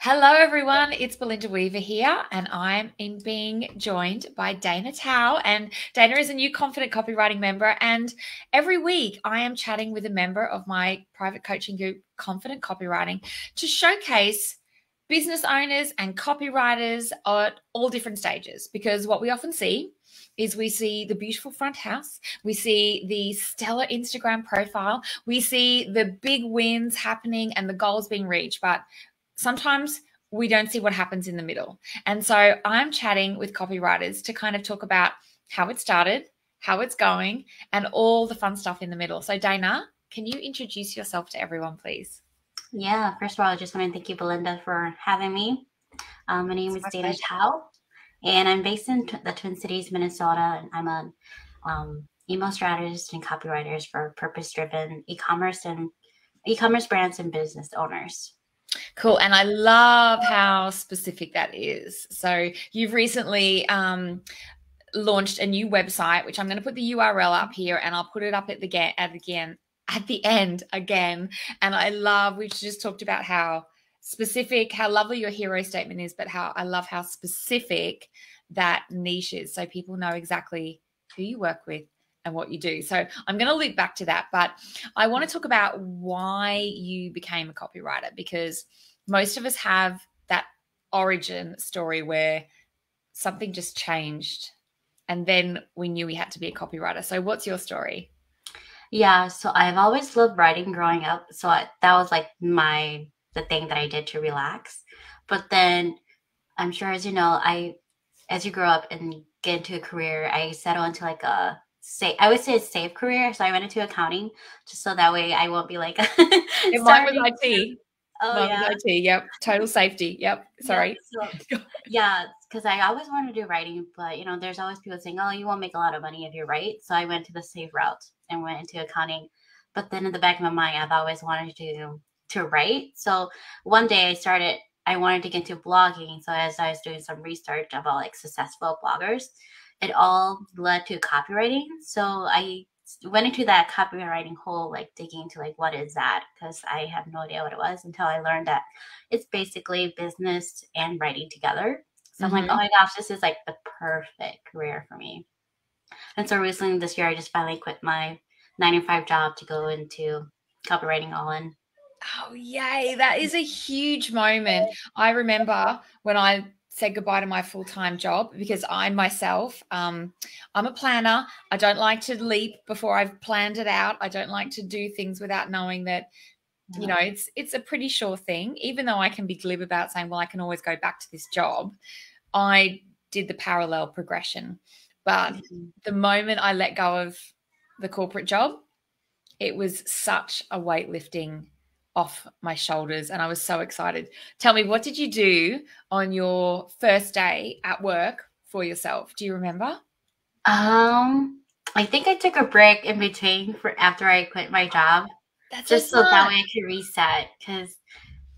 Hello, everyone. It's Belinda Weaver here, and I'm being joined by Dana Tao. And Dana is a new Confident Copywriting member. And every week, I am chatting with a member of my private coaching group, Confident Copywriting, to showcase business owners and copywriters at all different stages. Because what we often see is we see the beautiful front house, we see the stellar Instagram profile, we see the big wins happening and the goals being reached, but sometimes we don't see what happens in the middle. And so I'm chatting with copywriters to kind of talk about how it started, how it's going, and all the fun stuff in the middle. So Dana, can you introduce yourself to everyone, please? Yeah, first of all, I just want to thank you, Belinda, for having me. My name is Dana Tao, and I'm based in the Twin Cities, Minnesota, and I'm an email strategist and copywriter for purpose-driven e-commerce brands and business owners. Cool. And I love how specific that is. So you've recently launched a new website, which I'm going to put the URL up here and I'll put it up at the end again. And I love, we just talked about how specific, how lovely your hero statement is, but how I love how specific that niche is. So people know exactly who you work with and what you do. So I'm going to loop back to that, but I want to talk about why you became a copywriter, because most of us have that origin story where something just changed and then we knew we had to be a copywriter. So what's your story? Yeah, so I've always loved writing growing up. So that was like the thing that I did to relax. But then I'm sure, as you know, as you grow up and get into a career, I settle into like I would say a safe career. So I went into accounting just so that way I won't be like Mine was IT. Oh Mine yeah. was IT. Yep. Total safety. Yep. Sorry. Yeah, because I always wanted to do writing, but there's always people saying, "Oh, you won't make a lot of money if you write." So I went to the safe route and went into accounting. But then in the back of my mind, I've always wanted to write. So one day I wanted to get into blogging. So as I was doing some research about like successful bloggers, it all led to copywriting. So I went into that copywriting hole, like digging into like what is that, because I had no idea what it was until I learned that it's basically business and writing together. So I'm like, oh my gosh, this is like the perfect career for me. And so recently this year, I just finally quit my 9 to 5 job to go into copywriting all in. Oh, yay. That is a huge moment. I remember when I said goodbye to my full-time job, because I myself, I'm a planner. I don't like to leap before I've planned it out. I don't like to do things without knowing that, it's a pretty sure thing. Even though I can be glib about saying, well, I can always go back to this job, I did the parallel progression. But the moment I let go of the corporate job, it was such a weight lifting off my shoulders and I was so excited. Tell me, what did you do on your first day at work for yourself? Do you remember? I think I took a break in between for after I quit my job. That's Just so so that smart. way I could reset, because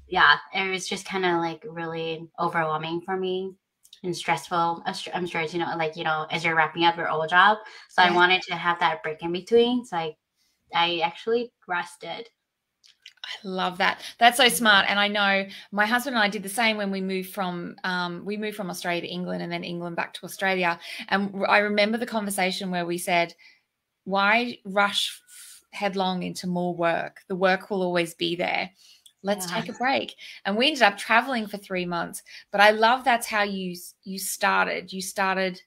yeah, it was just kind of like really overwhelming for me and stressful. I'm sure as as you're wrapping up your old job. So I Yeah. wanted to have that break in between. So I actually rested. I love that. That's so smart. And I know my husband and I did the same when we moved from Australia to England and then England back to Australia. And I remember the conversation where we said, why rush headlong into more work? The work will always be there. Let's take a break. And we ended up traveling for 3 months. But I love that's how you started. You started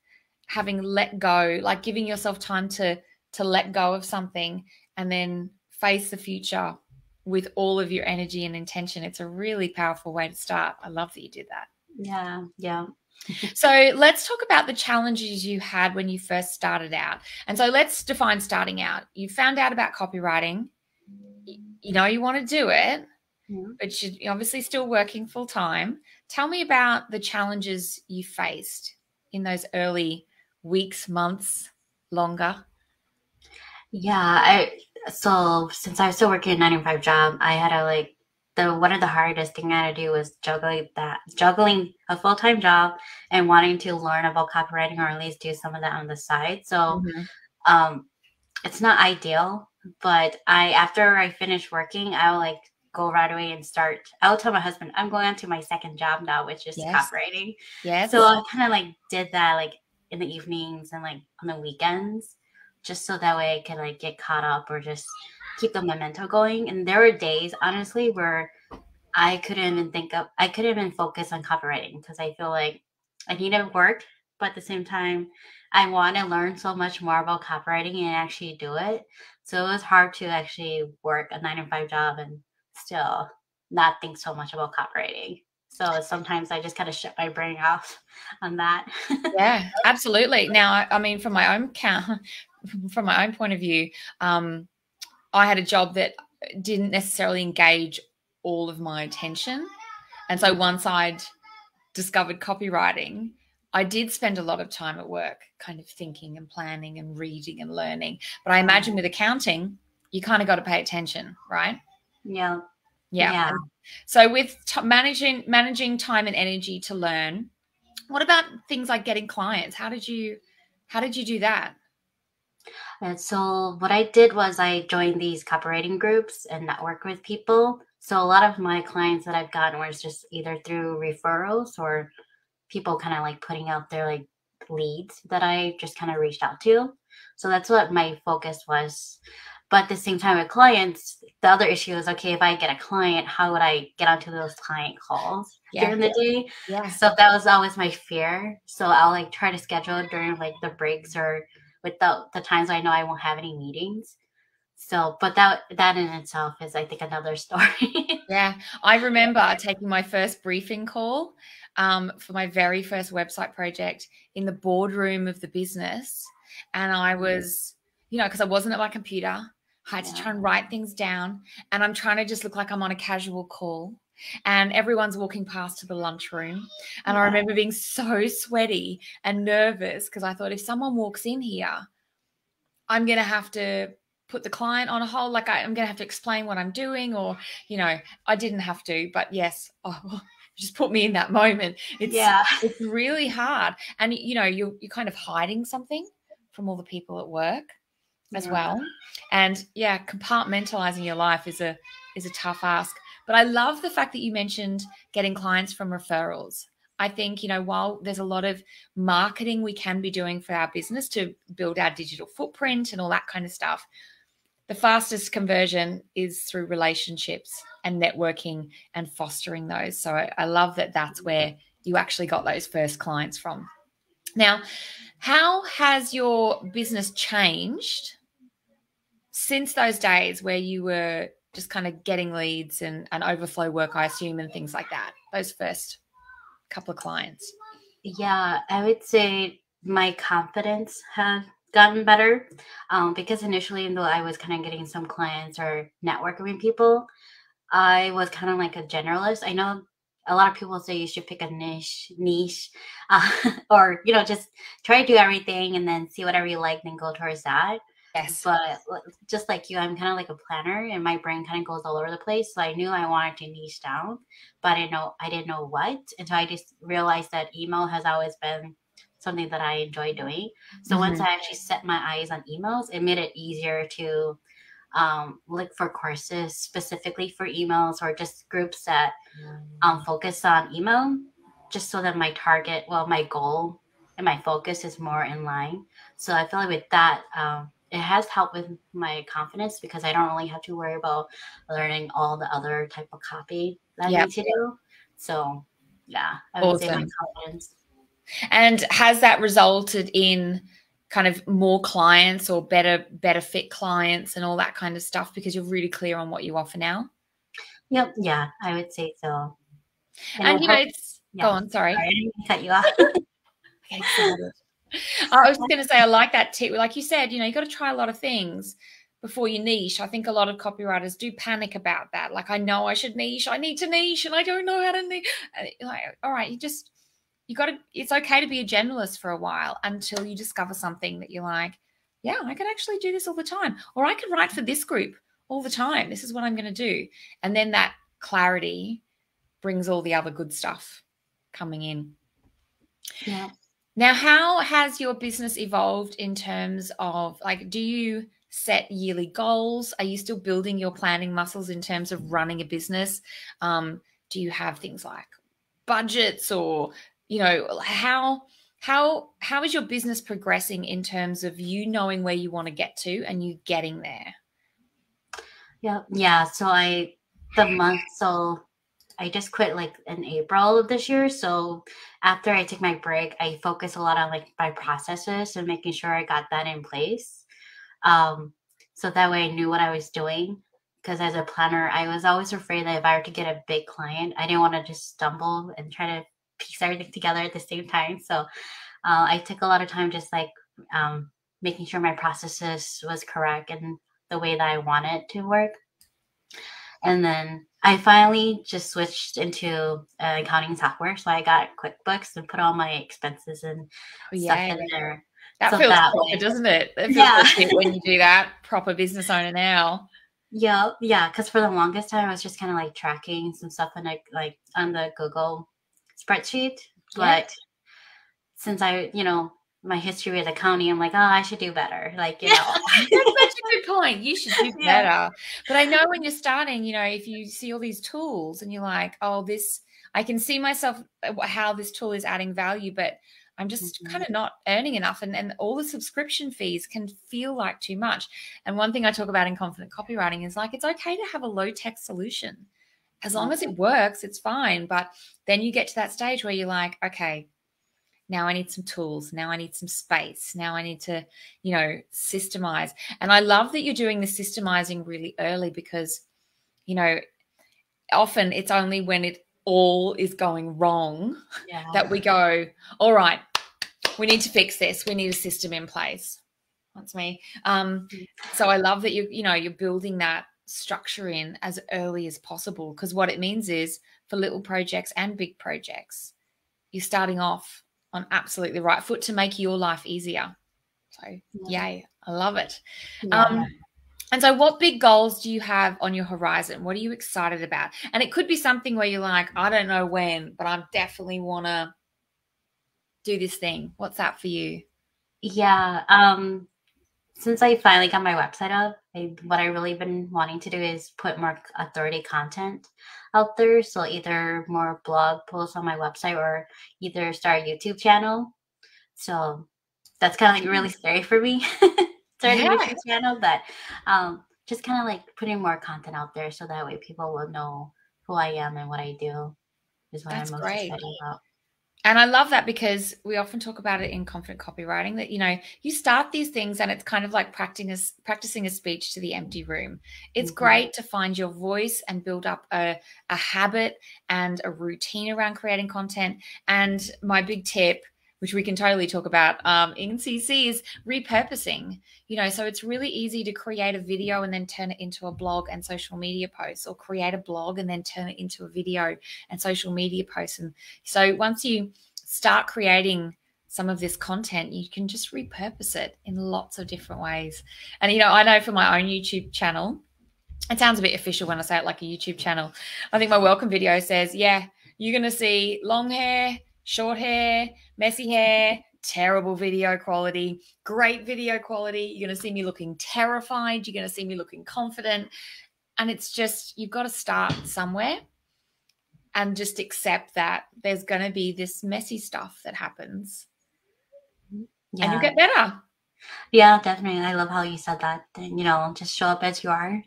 having let go, like giving yourself time to let go of something and then face the future with all of your energy and intention. It's a really powerful way to start. I love that you did that. Yeah, yeah. So let's talk about the challenges you had when you first started out. And so let's define starting out. You found out about copywriting. You know you want to do it, but you're obviously still working full time. Tell me about the challenges you faced in those early weeks, months, longer. Yeah, so since I was still working a 9 to 5 job, I had to like the one of the hardest thing I had to do was juggling a full-time job and wanting to learn about copywriting, or at least do some of that on the side. So um it's not ideal, but after I finished working, I would like go right away and start. I'll tell my husband, I'm going on to my second job now, which is Yes. copywriting. Yes. So I kind of like did that like in the evenings and like on the weekends, just so that way I could like get caught up or just keep the momentum going. And there were days, honestly, where I couldn't even focus on copywriting because I feel like I needed work, but at the same time, I want to learn so much more about copywriting and actually do it. So it was hard to actually work a 9 to 5 job and still not think so much about copywriting. So sometimes I just kind of shut my brain off on that. Yeah, absolutely. Now, I mean, from my own from my own point of view, I had a job that didn't necessarily engage all of my attention. And so once I'd discovered copywriting, I did spend a lot of time at work kind of thinking and planning and reading and learning. But I imagine with accounting, you kind of got to pay attention, right? Yeah. Yeah. Yeah. So with managing time and energy to learn, what about things like getting clients? How did you do that? And so what I did was I joined these copywriting groups and network with people. So a lot of my clients that I've gotten was just either through referrals or people kind of like putting out their like leads that I just kind of reached out to. So that's what my focus was. But at the same time with clients, the other issue is, okay, if I get a client, how would I get onto those client calls during the day? Yeah. So that was always my fear. So I'll like try to schedule it during like the breaks or without the times I know I won't have any meetings. So, but that in itself is, I think, another story. Yeah. I remember taking my first briefing call for my very first website project in the boardroom of the business. And I was, because I wasn't at my computer, I had to try and write things down. And I'm trying to just look like I'm on a casual call. And everyone's walking past to the lunchroom. And I remember being so sweaty and nervous because I thought, if someone walks in here, I'm going to have to put the client on a hold. Like I'm going to have to explain what I'm doing, or, I didn't have to, but yes, just put me in that moment. It's really hard. And, you're kind of hiding something from all the people at work as well. And compartmentalizing your life is a tough ask. But I love the fact that you mentioned getting clients from referrals. I think, while there's a lot of marketing we can be doing for our business to build our digital footprint and all that kind of stuff, the fastest conversion is through relationships and networking and fostering those. So I love that that's where you actually got those first clients from. Now, how has your business changed since those days where you were just kind of getting leads and overflow work, I assume, and things like that, those first couple of clients? Yeah, I would say my confidence has gotten better because initially, even though I was kind of getting some clients or networking with people, I was kind of like a generalist. I know a lot of people say you should pick a niche, or just try to do everything and then see whatever you like, then go towards that. Yes. But just like you, I'm kind of like a planner, and my brain kind of goes all over the place. So I knew I wanted to niche down, but I didn't know what. And so I just realized that email has always been something that I enjoy doing. So once I actually set my eyes on emails, it made it easier to look for courses specifically for emails, or just groups that focus on email, just so that my goal and my focus is more in line. So I feel like with that, it has helped with my confidence because I don't really have to worry about learning all the other type of copy that I need to do. So I would say my confidence. And has that resulted in kind of more clients or better fit clients and all that kind of stuff because you're really clear on what you offer now? Yep. Yeah, I would say so. And go on, sorry. I didn't cut you off. I was just going to say, I like that tip. Like you said, you got to try a lot of things before you niche. I think a lot of copywriters do panic about that. Like, I know I should niche. I need to niche and I don't know how to niche. Like, all right, it's okay to be a generalist for a while until you discover something that you're like, yeah, I can actually do this all the time. Or I can write for this group all the time. This is what I'm going to do. And then that clarity brings all the other good stuff coming in. Yeah. Now, how has your business evolved in terms of, like, do you set yearly goals? Are you still building your planning muscles in terms of running a business? Do you have things like budgets, or, you know, how is your business progressing in terms of you knowing where you want to get to and you getting there? Yeah. So I just quit like in April of this year. So after I took my break, I focused a lot on like my processes and making sure I got that in place. So that way I knew what I was doing. Because as a planner, I was always afraid that if I were to get a big client, I didn't want to just stumble and try to piece everything together at the same time. So I took a lot of time just like making sure my processes was correct and the way that I want it to work. And then I finally just switched into accounting software. So I got QuickBooks and put all my expenses and stuff in there. That feels proper, doesn't it? It feels legit when you do that. Proper business owner now. Yeah. Because for the longest time, I was just kind of like tracking some stuff in like on the Google spreadsheet. But since my history with accounting, I'm like, oh, I should do better. Like, you know. That's such a good point. You should do better. But I know when you're starting, you know, if you see all these tools and you're like, oh, I can see myself how this tool is adding value, but I'm just kind of not earning enough. And all the subscription fees can feel like too much. And one thing I talk about in Confident Copywriting is like, it's okay to have a low tech solution. As long as it works, it's fine. But then you get to that stage where you're like, okay, now I need some tools. Now I need some space. Now I need to, you know, systemize. And I love that you're doing the systemizing really early, because, you know, often it's only when it all is going wrong that we go, all right, we need to fix this. We need a system in place. That's me. So I love that you're building that structure in as early as possible, because what it means is for little projects and big projects, you're starting off on absolutely the right foot to make your life easier. So yay, I love it. And so what big goals do you have on your horizon? What are you excited about? And it could be something where you're like, I don't know when, but I definitely want to do this thing. What's that for you? Yeah. Since I finally got my website up, what I really been wanting to do is put more authority content out there. So either more blog posts on my website or either start a YouTube channel. So that's kind of like really scary for me. Starting a YouTube channel, but just kind of like putting more content out there so that way people will know who I am and what I do is what I'm most excited about. And I love that, because we often talk about it in Confident Copywriting that, you know, you start these things and it's kind of like practicing a speech to the empty room. It's great to find your voice and build up a habit and a routine around creating content. And my big tip, which we can totally talk about in CC, is repurposing. You know, so it's really easy to create a video and then turn it into a blog and social media posts, or create a blog and then turn it into a video and social media posts. And so once you start creating some of this content, you can just repurpose it in lots of different ways. And, you know, I know for my own YouTube channel, it sounds a bit official when I say it like a YouTube channel. I think my welcome video says, yeah, you're going to see long hair, short hair, messy hair, terrible video quality, great video quality. You're going to see me looking terrified. You're going to see me looking confident. And it's just, you've got to start somewhere and just accept that there's going to be this messy stuff that happens. And you get better. Yeah, definitely. I love how you said that. You know, just show up as you are.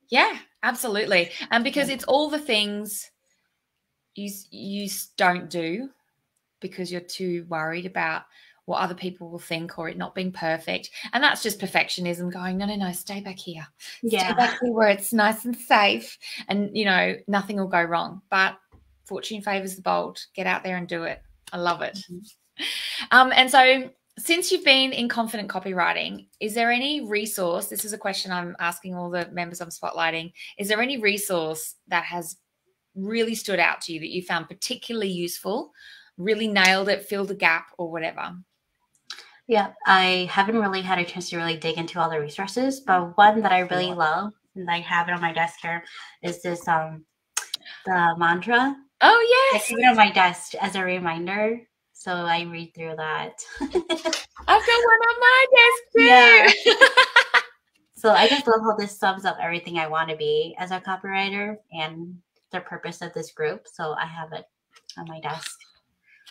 Yeah, absolutely. And because it's all the things you don't do because you're too worried about what other people will think or it not being perfect. And that's just perfectionism going, no, stay back here. Stay back here where it's nice and safe and, you know, nothing will go wrong. But fortune favors the bold. Get out there and do it. I love it. And so since you've been in Confident Copywriting, is there any resource, this is a question I'm asking all the members I'm spotlighting, is there any resource that has really stood out to you that you found particularly useful, really nailed it, filled the gap or whatever? Yeah, I haven't really had a chance to really dig into all the resources, but one that I really love, and I have it on my desk here, is this the mantra. Oh, yes. I keep it on my desk as a reminder. So I read through that. I've got one on my desk too. So I just love how this sums up everything I want to be as a copywriter and the purpose of this group. So I have it on my desk.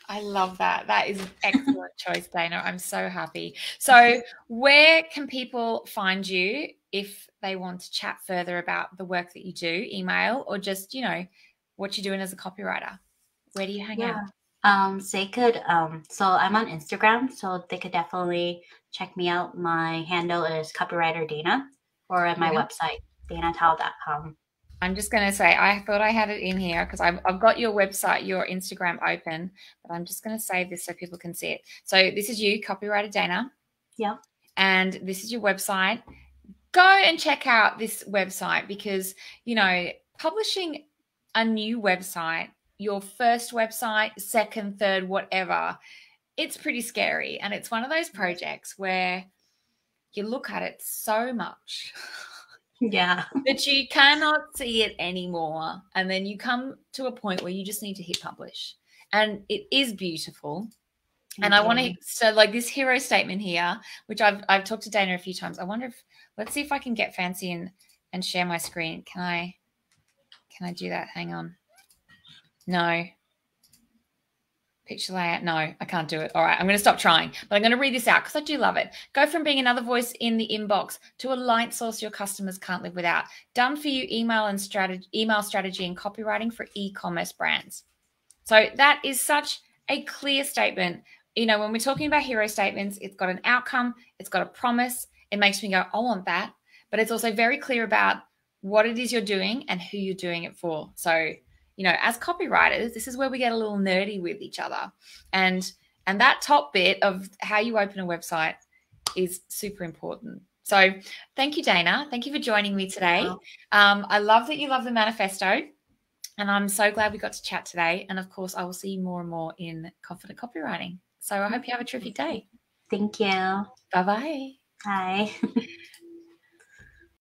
I love that. That is an excellent choice, Dana. I'm so happy. So where can people find you if they want to chat further about the work that you do, email, or just, what you're doing as a copywriter? Where do you hang out? So they could, so I'm on Instagram, so they could definitely check me out. My handle is copywriter Dana, or at my website, danatao.com. I'm just going to say, I thought I had it in here because I've got your website, your Instagram open, but I'm just going to save this so people can see it. So this is you, Copywriter Dana. Yeah. And this is your website. Go and check out this website because, publishing a new website, your first website, second, third, whatever, it's pretty scary. And it's one of those projects where you look at it so much. Yeah. That you cannot see it anymore. And then you come to a point where you just need to hit publish. And it is beautiful. And I want to, so like this hero statement here, which I've talked to Dana a few times. I wonder if, let's see if I can get fancy and share my screen. Can I do that? Hang on. No. Picture layout. No, I can't do it. All right, I'm going to stop trying, but I'm going to read this out because I do love it. Go from being another voice in the inbox to a light source your customers can't live without. Done for you email strategy and copywriting for e-commerce brands. So that is such a clear statement. When we're talking about hero statements, it's got an outcome, it's got a promise. It makes me go, I want that. But it's also very clear about what it is you're doing and who you're doing it for. So as copywriters, this is where we get a little nerdy with each other. And that top bit of how you open a website is super important. So thank you, Dana. Thank you for joining me today. I love that you love the manifesto. And I'm so glad we got to chat today. And of course, I will see you more and more in Confident Copywriting. So I hope you have a terrific day. Thank you. Bye-bye. Bye.